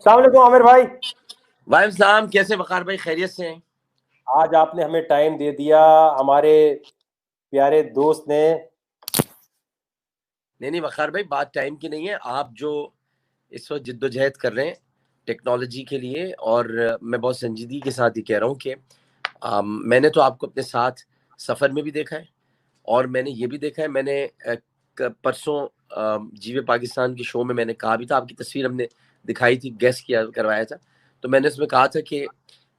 अस्सलाम वालेकुम आमिर भाई। वालेकुम सलाम। कैसे वकार भाई, खैरियत से हैं? आज आपने हमें टाइम दे दिया, हमारे प्यारे दोस्त ने। नहीं नहीं वकार भाई, बात टाइम की नहीं है। आप जो इस वक्त जिद्दोजहद कर रहे हैं टेक्नोलॉजी के लिए, और मैं बहुत संजीदगी के साथ ही कह रहा हूँ कि मैंने तो आपको अपने साथ सफ़र में भी देखा है, और मैंने ये भी देखा है। मैंने परसों जीवे पाकिस्तान के शो में मैंने कहा भी था, आपकी तस्वीर हमने दिखाई थी, गेस किया करवाया था। तो मैंने उसमें कहा था कि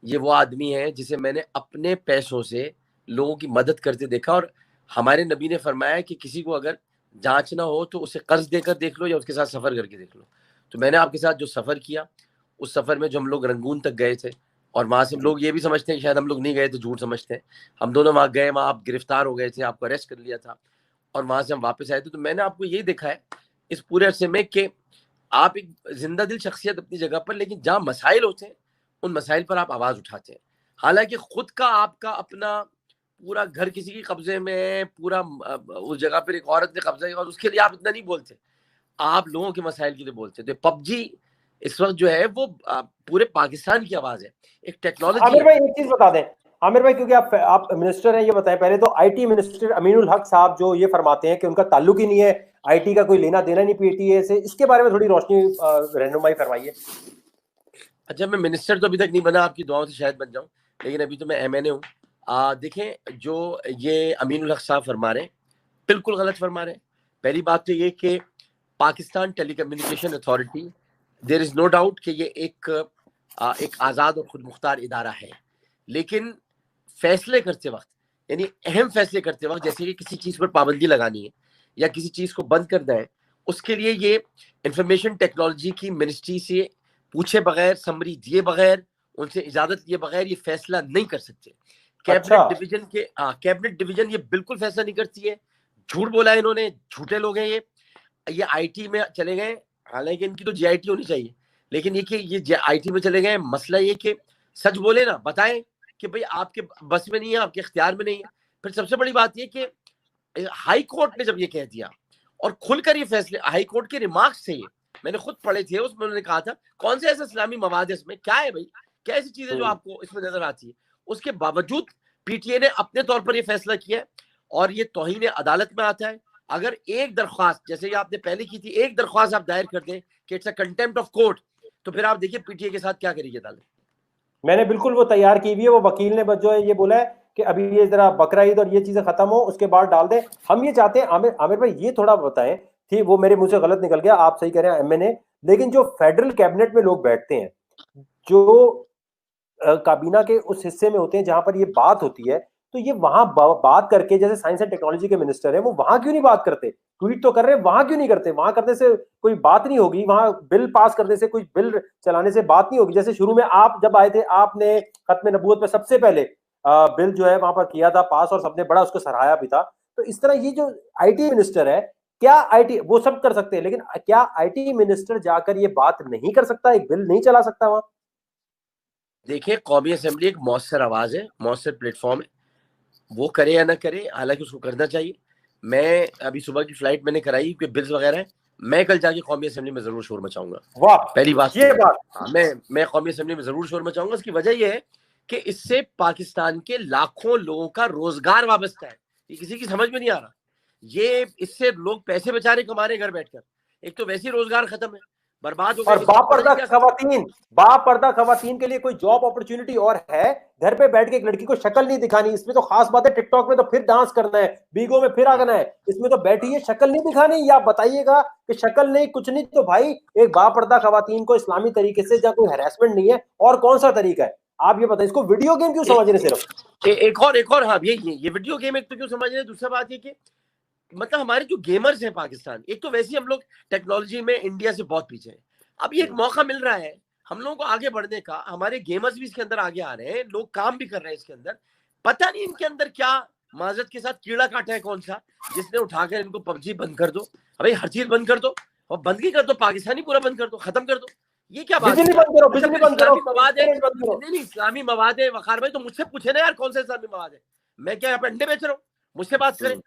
ये वो आदमी है जिसे मैंने अपने पैसों से लोगों की मदद करते देखा, और हमारे नबी ने फरमाया कि किसी को अगर जांचना हो तो उसे कर्ज देकर देख लो या उसके साथ सफ़र करके देख लो। तो मैंने आपके साथ जो सफ़र किया, उस सफ़र में जो हम लोग रंगून तक गए थे, और वहां से जी। लोग ये भी समझते हैं कि शायद हम लोग नहीं गए, तो झूठ समझते हैं। हम दोनों वहां गए, वहां आप गिरफ्तार हो गए थे, आपको अरेस्ट कर लिया था, और वहां से हम वापस आए थे। तो मैंने आपको यही देखा है इस पूरे अरसे में कि आप एक जिंदा दिल शख्सियत अपनी जगह पर, लेकिन जहां मसाइल होते हैं उन मसाइल पर आप आवाज उठाते हैं। हालांकि खुद का आपका अपना पूरा घर किसी के कब्जे में है, पूरा उस जगह पर एक औरत ने कब्जा किया, और उसके लिए आप इतना नहीं बोलते, आप लोगों के मसाइल के लिए बोलते थे। पबजी इस वक्त जो है वो पूरे पाकिस्तान की आवाज है, एक टेक्नोलॉजी आमिर है। भाई एक चीज बता दें। आमिर भाई, क्योंकि आप मिनिस्टर हैं, ये बताएं पहले तो। आईटी मिनिस्टर अमीनुल हक साहब जो ये फरमाते हैं कि उनका ताल्लुक ही नहीं है, आईटी का कोई लेना देना नहीं पीटीए से, इसके बारे में थोड़ी रोशनी रहनुमाई फरमाइए। अच्छा, मैं मिनिस्टर तो अभी तक नहीं बना, आपकी दुआओं से शायद बन जाऊं, लेकिन अभी तो मैं एमएनए हूँ। देखें, जो ये अमीनुल हक साहब फरमा रहे हैं, बिल्कुल गलत फरमा रहे हैं। पहली बात तो ये कि Pakistan telecommunication authority, there is no doubt कि ये एक आज़ाद और खुद मुख्तार इदारा है, लेकिन फैसले करते वक्त, यानी अहम फैसले करते वक्त, जैसे कि किसी चीज़ पर पाबंदी लगानी है या किसी चीज़ को बंद करना है, उसके लिए ये इंफॉर्मेशन टेक्नोलॉजी की मिनिस्ट्री से पूछे बगैर, समरी दिए बगैर, उनसे इजाज़त लिए बगैर ये फैसला नहीं कर सकते। अच्छा। कैबिनेट डिवीजन ये बिल्कुल फैसला नहीं करती है। झूठ बोला है इन्होंने, झूठे लोग हैं ये आईटी में चले गए, हालांकि इनकी तो जीआईटी होनी चाहिए, लेकिन ये कि ये आईटी में चले गए। मसला ये कि सच बोले ना, बताएं कि भाई आपके बस में नहीं है, आपके इख्तियार में नहीं है। फिर सबसे बड़ी बात ये कि हाई कोर्ट ने जब ये कह दिया और खुलकर ये फैसले, हाई कोर्ट के रिमार्क्स थे, ये मैंने खुद पढ़े थे, उसमें उन्होंने कहा था कौन से ऐसे इस्लामी मवाद है इसमें, क्या है भाई, क्या ऐसी चीजें जो आपको इसमें नजर आती है। उसके बावजूद पीटीए ने अपने तौर पर यह फैसला किया है, और ये तौहीन अदालत में आता है। अगर एक दरख्वास्त, जैसे ये आपने पहले की थी, एक दरख्वास्त आप दायर कर दें कि it's a contempt of court, तो फिर आप देखिए पीटीए के साथ क्या करेगी अदालत। मैंने बिल्कुल वो तैयार की हुई है, वो वकील ने बस जो है ये बोला है कि अभी ये जरा बकरा ईद और ये चीजें खत्म हो उसके बाद डाल दें। हम ये चाहते हैं। आमिर आमिर भाई ये थोड़ा बताएं। ठीक, वो मेरे मुंह से गलत निकल गया, आप सही कह रहे हैं, एमएनए। लेकिन जो फेडरल कैबिनेट में लोग बैठते हैं, जो काबीना के उस हिस्से में होते हैं जहां पर ये बात होती है, तो ये वहां बात करके, जैसे साइंस एंड टेक्नोलॉजी के मिनिस्टर है, वो वहां क्यों नहीं बात करते? ट्वीट तो कर रहे हैं, वहां क्यों नहीं करते? वहां करने से कोई बात नहीं होगी, वहां बिल पास करने से, कोई बिल चलाने से बात नहीं होगी। जैसे शुरू में आप जब आए थे, आपने खत्म नबूवत में सबसे पहले बिल जो है वहां पर किया था पास, और सबने बड़ा उसको सराहाया भी था। तो इस तरह ये जो आईटी मिनिस्टर है, क्या आईटी वो सब कर सकते हैं, लेकिन क्या आईटी मिनिस्टर जाकर ये बात नहीं कर सकता, एक बिल नहीं चला सकता वहां? देखिए, कौमी असेंबली एक मौसर आवाज है, मौसर प्लेटफॉर्म है, वो करे या ना करे, हालांकि उसको करना चाहिए। मैं अभी सुबह की फ्लाइट मैंने कराई, क्योंकि बिल्स वगैरह है। मैं कल जाके कौमी असेंबली में जरूर शोर मचाऊंगा। वाह, पहली बात तो ये बात। हाँ, मैं कौमी असेंबली में जरूर शोर मचाऊंगा। इसकी वजह यह है कि इससे पाकिस्तान के लाखों लोगों का रोजगार वाबस्ता है। ये किसी की समझ में नहीं आ रहा। ये इससे लोग पैसे बेचारे कमा रहे हैं घर बैठकर। एक तो वैसे ही रोजगार खत्म है, बर्बाद हो गया, और किसी को पढ़ा नहीं जा सकता। बापर्दा खवातीन के लिए कोई जॉब अपॉर्चुनिटी और है? घर पे बैठ के एक लड़की को शक्ल नहीं दिखानी, इसमें तो खास बात है। टिकटॉक में तो फिर डांस करना है, बीगो में फिर आगना है, इसमें तो बैठी है, शक्ल नहीं दिखानी। या बताइएगा कि शक्ल नहीं, कुछ नहीं, तो भाई एक बापर्दा खवातीन को इस्लामी तरीके से जब कोई हैरेसमेंट नहीं है, और कौन सा तरीका है? आप ये बताइए, इसको वीडियो गेम क्यों समझ रहे सिर्फ? एक और हाँ, ये वीडियो गेम एक तो क्यों समझ रहे हैं। दूसरा बात ये कि मतलब हमारे जो गेमर्स हैं पाकिस्तान, एक तो वैसे ही हम लोग टेक्नोलॉजी में इंडिया से बहुत पीछे हैं। अब ये एक मौका मिल रहा है हम लोगों को आगे बढ़ने का, हमारे गेमर्स भी इसके अंदर आगे आ रहे हैं, लोग काम भी कर रहे हैं इसके अंदर। पता नहीं इनके अंदर क्या माजरत के साथ कीड़ा काटा है कौन सा, जिसने उठाकर इनको पबजी बंद कर दो। अरे हर चीज बंद कर दो, और बंद ही कर दो, पाकिस्तानी पूरा बंद कर दो, खत्म कर दो। ये क्या बात बिजली हुई यार। बंद करो, अच्छा, बिजली फिर बंद करो, इस्लामी मवाद है, इंटरनेट बंद करो। नहीं नहीं, इस्लामी मवाद है वकार भाई, तो मुझसे पूछे ना यार कौन सा इस्लामी मवाद है। मैं क्या यहाँ पे अंडे बेच रहा हूँ? मुझसे बात करें,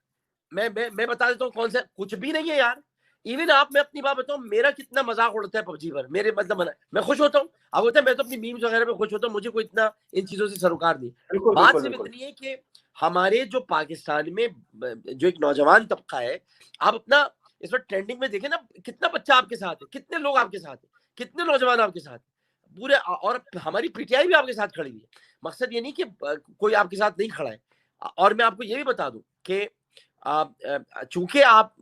मैं बता देता हूँ कौन सा। कुछ भी नहीं है यार। इवन आप, मैं अपनी बात बताऊं, मेरा कितना मजाक उड़ता है पबजी पर, मेरे मतलब मैं खुश होता हूँ। अब होता है मैं तो अपनी मीम्स वगैरह में खुश होता हूँ, मुझे कोई इतना इन चीजों से सरोकार नहीं। बिल्कुल बात बिल्कुल सिर्फ बिल्कुल। इतनी है कि हमारे जो पाकिस्तान में जो एक नौजवान तबका है, आप अपना इस वक्त ट्रेंडिंग में देखें ना, कितना बच्चा आपके साथ है, कितने लोग आपके साथ है, कितने नौजवान आपके साथ पूरे, और हमारी पीटीआई भी आपके साथ खड़ी हुई है। मकसद ये नहीं कि कोई आपके साथ नहीं खड़ा है। और मैं आपको ये भी बता दूं कि चूंकि आप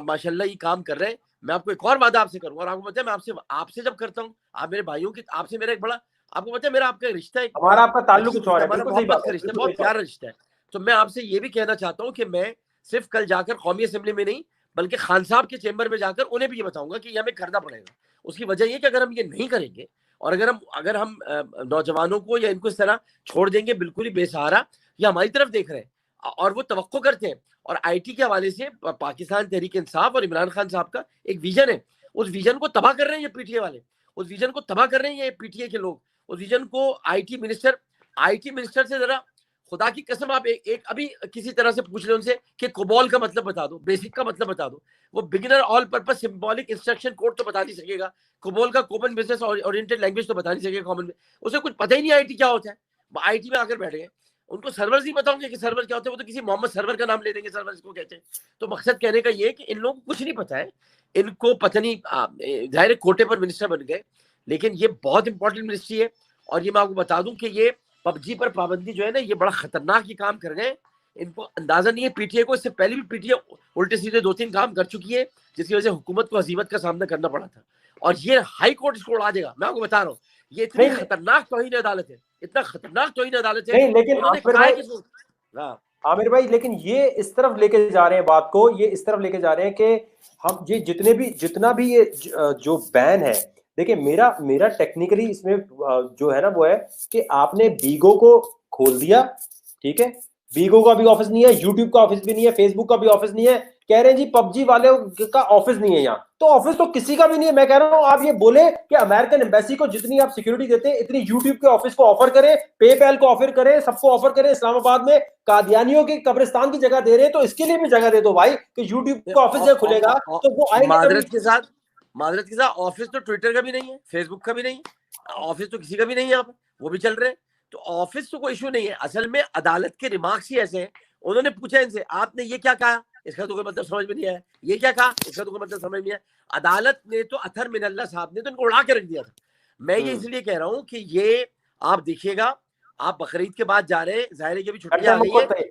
माशाल्लाह ये काम कर रहे हैं, मैं आपको एक और वादा आपसे करूंगा, और आपको पता है मैं आपसे आपसे जब करता हूँ, आप मेरे भाइयों की, आपसे मेरा एक बड़ा, आपको पता है मेरा आपका रिश्ता है, हमारा आपका ताल्लुक अजीब कुछ और रिश्ता, है, हमारा बिल्कुल सही मोहब्बत बात का है, रिश्ता है, बिल्कुल सही बहुत बात प्यारा रिश्ता है। तो मैं आपसे ये भी कहना चाहता हूँ कि मैं सिर्फ कल जाकर कौमी असेंबली में नहीं, बल्कि खान साहब के चेंबर में जाकर उन्हें भी ये बताऊंगा कि ये हमें करना पड़ेगा। उसकी वजह ये कि अगर हम ये नहीं करेंगे, और अगर हम नौजवानों को या इनको इस तरह छोड़ देंगे बिल्कुल ही बेसहारा, या हमारी तरफ देख रहे हैं और वो तवक्को करते हैं, और आईटी के हवाले से पाकिस्तान तहरीक इंसाफ और इमरान खान साहब का एक विजन है, उस विजन को तबाह कर रहे हैं ये पीटीए वाले, उस विजन को तबाह कर रहे हैं ये पीटीए के लोग, उस विजन को आईटी मिनिस्टर से जरा खुदा की कसम आप एक अभी किसी तरह से पूछ ले उनसे कि कोबॉल का मतलब बता दो, बेसिक का मतलब बता दो, वो beginner all purpose symbolic instruction code तो बता नहीं सकेगा, कोबॉल का कॉमन बिजनेस ओरिएंटेड लैंग्वेज तो बता नहीं सकेगा कॉमन में, उसे कुछ पता ही नहीं आईटी क्या होता है। आईटी में आकर बैठ गए, उनको सर्वर ही बताओगे कि सर्वर क्या होता है, वो तो किसी मोहम्मद सर्वर का नाम ले देंगे, सर्वर इसको कहते हैं। तो मकसद कहने का ये है कि इन लोगों को कुछ नहीं पता है, इनको पता नहीं, जाहिर कोटे पर मिनिस्टर बन गए, लेकिन ये बहुत इंपॉर्टेंट मिनिस्ट्री है। और ये मैं आपको बता दूं कि ये पबजी पर पाबंदी जो है ना, ये बड़ा खतरनाक ये काम कर रहे हैं, इनको अंदाजा नहीं है पीटीए को, इससे पहले भी पीटीए उल्टे सीधे 2-3 काम कर चुकी है, जिसकी वजह से हुकूमत को हजीमत का सामना करना पड़ा था, और ये हाई कोर्ट इसको उड़ा देगा, मैं आपको बता रहा हूँ। ये इतनी नहीं खतरनाक तौहीन अदालत है, इतना खतरनाक तौहीन अदालत है, नहीं, लेकिन उन्होंने आमिर कहा है भाई, कि हाँ आमिर भाई, लेकिन ये इस तरफ लेके जा रहे हैं बात को, ये इस तरफ लेके जा रहे हैं कि हम ये जितना भी ये जो बैन है, देखिए मेरा मेरा टेक्निकली इसमें जो है ना वो है कि आपने बीगो को खोल दिया, ठीक है, बीगो का भी ऑफिस नहीं है, यूट्यूब का ऑफिस भी नहीं है, फेसबुक का भी ऑफिस नहीं है, कह रहे हैं जी पबजी वाले का ऑफिस नहीं है यहाँ, तो ऑफिस तो किसी का भी नहीं है। मैं कह रहा हूँ आप ये बोले कि अमेरिकन एम्बेसी को जितनी आप सिक्योरिटी देते हैं इतनी यूट्यूब के ऑफिस को ऑफर करें, पेपैल को ऑफर करें, सबको ऑफर करें, इस्लामाबाद में कादियानियों के कब्रिस्तान की जगह दे रहे हैं, तो इसके लिए भी जगह दे दो भाई कि यूट्यूब का ऑफिस जब खुलेगा तो वो आएंगे। मादरत के साथ ऑफिस तो ट्विटर का भी नहीं है, फेसबुक का भी नहीं है, ऑफिस तो किसी का भी नहीं है यहाँ पर, वो भी चल रहे हैं। तो ऑफिस तो कोई इशू नहीं है, असल में अदालत के रिमार्क्स ही ऐसे हैं। उन्होंने पूछा इनसे, आपने ये क्या कहा, इसका तो कोई मतलब समझ में नहीं आया, ये क्या कहा, इसका तो कोई मतलब समझ में नहीं आया। अदालत ने तो अथर मिनल्ला साहब ने तो इनको उड़ा के रख दिया था। मैं ये इसलिए कह रहा हूँ कि ये आप देखिएगा, आप बकरीद के बाद जा रहे हैं, जाहिर है कि भी छुट्टियां आ गई है,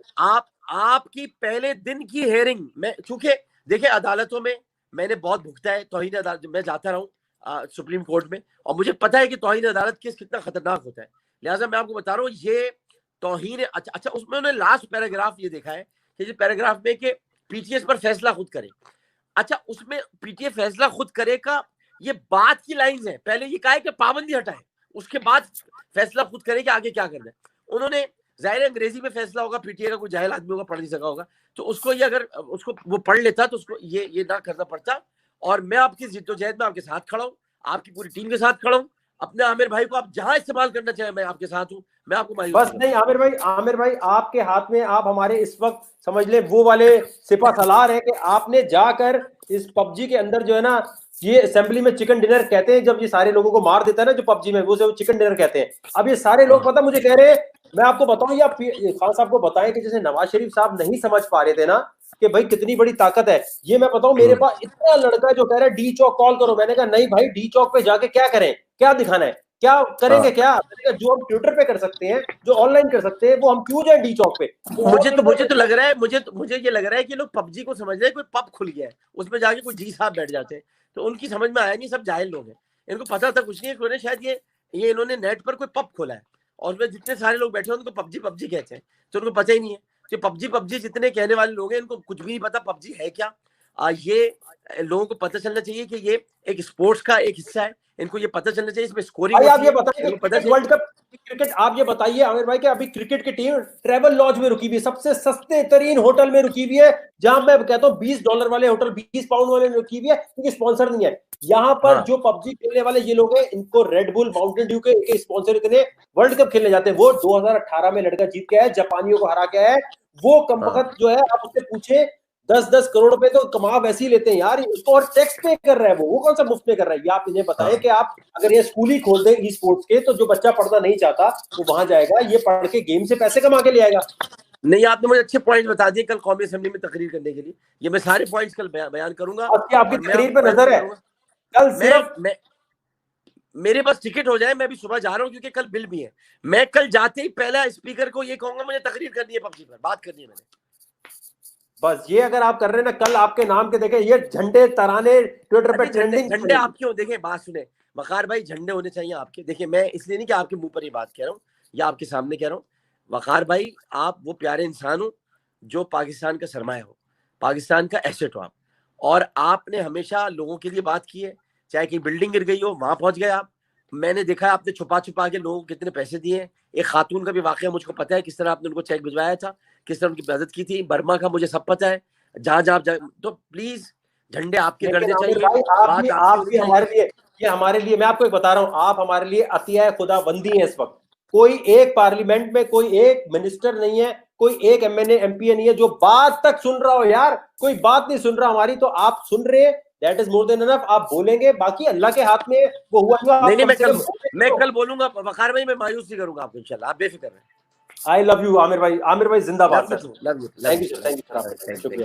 आपकी पहले दिन की हेयरिंग में, चूंकि देखिए अदालतों में मैंने बहुत भुगता है तौहीन अदालत, मैं जाता रहा हूँ सुप्रीम कोर्ट में, और मुझे पता है कि तौहीन अदालत केस कितना खतरनाक होता है। लिहाजा मैं आपको बता रहा हूँ ये तौहीन, अच्छा उसमें उन्होंने लास्ट पैराग्राफ ये देखा है कि पैराग्राफ में कि पीटीएस पर फैसला खुद करे। अच्छा उसमें पीटीए फैसला खुद करे का ये बात की लाइन है, पहले ये कहा है कि पाबंदी हटाए, उसके बाद फैसला खुद करे कि आगे क्या करना है। उन्होंने जाहिर अंग्रेजी में फैसला होगा, पीटीए का कोई जाहिल आदमी होगा, पढ़ नहीं सका होगा, तो उसको ये अगर उसको वो पढ़ लेता तो उसको ये ना करना पड़ता। और मैं आपकी जिद्दोजहद में आपके साथ खड़ा हूँ, आपकी पूरी टीम के साथ खड़ा हूँ, अपने आमिर भाई को आप जहां इस्तेमाल करना चाहे मैं आपके साथ हूँ, मैं आपको मायूस बस नहीं आमिर भाई आपके हाथ में, आप हमारे इस वक्त समझ ले वो वाले सिपा सलार है कि आपने जाकर इस पबजी के अंदर जो है ना, ये असेंबली में चिकन डिनर कहते हैं, जब ये सारे लोगों को मार देता है ना जो पबजी में, वो चिकन डिनर कहते हैं। अब ये सारे लोग पता मुझे कह रहे हैं, मैं आपको बताऊं या खान साहब को बताएं कि जैसे नवाज शरीफ साहब नहीं समझ पा रहे थे ना कि भाई कितनी बड़ी ताकत है, ये मैं बताऊं मेरे पास इतना लड़का जो कह रहा है डी चौक कॉल करो, मैंने कहा नहीं भाई डी चौक पे जाके क्या करें, क्या दिखाना है, क्या करेंगे, क्या जो हम ट्विटर पे कर सकते हैं, जो ऑनलाइन कर सकते हैं, वो हम क्यों जाए डी चौक पे। मुझे तो लग रहा है, मुझे ये लग रहा है कि लोग पबजी को समझ रहे हैं कोई पब खुल गया है, उसमें जाके कोई जी साहब बैठ जाते हैं, तो उनकी समझ में आया नहीं, सब जाहिल लोग हैं, इनको पता था कुछ नहीं है, शायद ये इन्होंने नेट पर कोई पब खोला है और उसमें जितने सारे लोग बैठे हैं उनको पबजी पबजी कहते हैं, तो उनको पता ही नहीं है कि पबजी पबजी जितने कहने वाले लोग हैं इनको कुछ भी नहीं पता पबजी है क्या। ये लोगों को पता चलना चाहिए कि ये एक स्पोर्ट्स का एक हिस्सा है, इनको ये पता चलना चाहिए इसमें स्कोरिंग आप ये बताइए वर्ल्ड कप क्रिकेट, आप ये बताइए आमिर भाई कि अभी क्रिकेट की टीम ट्रेवल लॉज में रुकी हुई है, सबसे सस्ते तरीन होटल में रुकी हुई है, जहां मैं कहता हूँ $20 वाले होटल 20 पाउंड वाले में रुकी हुई है, क्योंकि स्पॉन्सर नहीं है। यहाँ पर जो पबजी खेलने वाले ये लोग हैं, इनको रेड बुल माउंटेन ड्यू के स्पॉन्सर इतने, वर्ल्ड कप खेलने जाते हैं। वो 2018 में लड़का जीत के आया, जापानियों को हरा के आया, वो कमबख्त जो है आप उससे पूछे 10-10 करोड़ रुपए तो कमा वैसे ही लेते हैं यार, उसको और टैक्स पे कर रहा है वो कौन सा मुफ्त में कर रहा है? ये आप इन्हें बताएं कि आप अगर ये स्कूल ही खोल दें ई स्पोर्ट्स के, तो जो बच्चा पढ़ना नहीं चाहता वो वहां जाएगा, ये पढ़ के गेम से पैसे कमा के ले आएगा। नहीं, आपने मुझे अच्छे पॉइंट बता दिए कल कौमी असेंबली में तकरीर करने के लिए, ये मैं सारे पॉइंट्स कल बयान करूंगा। आपकी तकरीर पे नजर है कल सिर्फ मेरे पास टिकट हो जाए, मैं भी सुबह जा रहा हूँ क्योंकि कल बिल भी है। मैं कल जाते ही पहला स्पीकर को ये कहूंगा मुझे तकरीर करनी है पबजी पर, बात करनी है मैंने। बस ये अगर आप कर रहे हैं ना, कल आपके नाम के देखें ये झंडे तराने ट्विटर पे ट्रेंडिंग। झंडे आपके हो, देखें बात सुने वकार भाई, झंडे होने चाहिए आपके। देखिए मैं इसलिए नहीं कि आपके मुंह पर ये बात कह रहा हूँ या आपके सामने कह रहा हूँ, वकार भाई आप वो प्यारे इंसान हो जो पाकिस्तान का सरमाया हो, पाकिस्तान का एसेट हो आप, और आपने हमेशा लोगों के लिए बात की है। चाहे कहीं बिल्डिंग गिर गई हो वहां पहुंच गए आप, मैंने देखा है आपने छुपा छुपा के लोगों को कितने पैसे दिए हैं। एक खातून का भी वाकया मुझको पता है, किस तरह आपने उनको चेक भिजवाया था, किस तरह उनकी मदद की थी। बर्मा का मुझे सब पता है, जहां जहां तो प्लीज झंडे आपके गड़ने चाहिए। आप भी हमारे लिए, ये हमारे लिए, मैं आपको एक बता रहा हूँ, आप हमारे लिए अतिया खुदाबंदी है इस वक्त। कोई एक पार्लियामेंट में कोई एक मिनिस्टर नहीं है, कोई एक एमएनए एमपीए नहीं है जो बात तक सुन रहा हो यार, कोई बात नहीं सुन रहा हमारी, तो आप सुन रहे, that is more than enough. आप बोलेंगे, बाकी अल्लाह के हाथ में वो हुआ। नहीं, मैं कल बोलूंगा वकार भाई, मैं मायूस नहीं करूंगा आपको इंशाल्लाह, आप बेफिक्र रहें। आई लव यू आमिर भाई, आमिर भाई जिंदाबाद। Love you, thank you sir, thank you sir, शुक्रिया।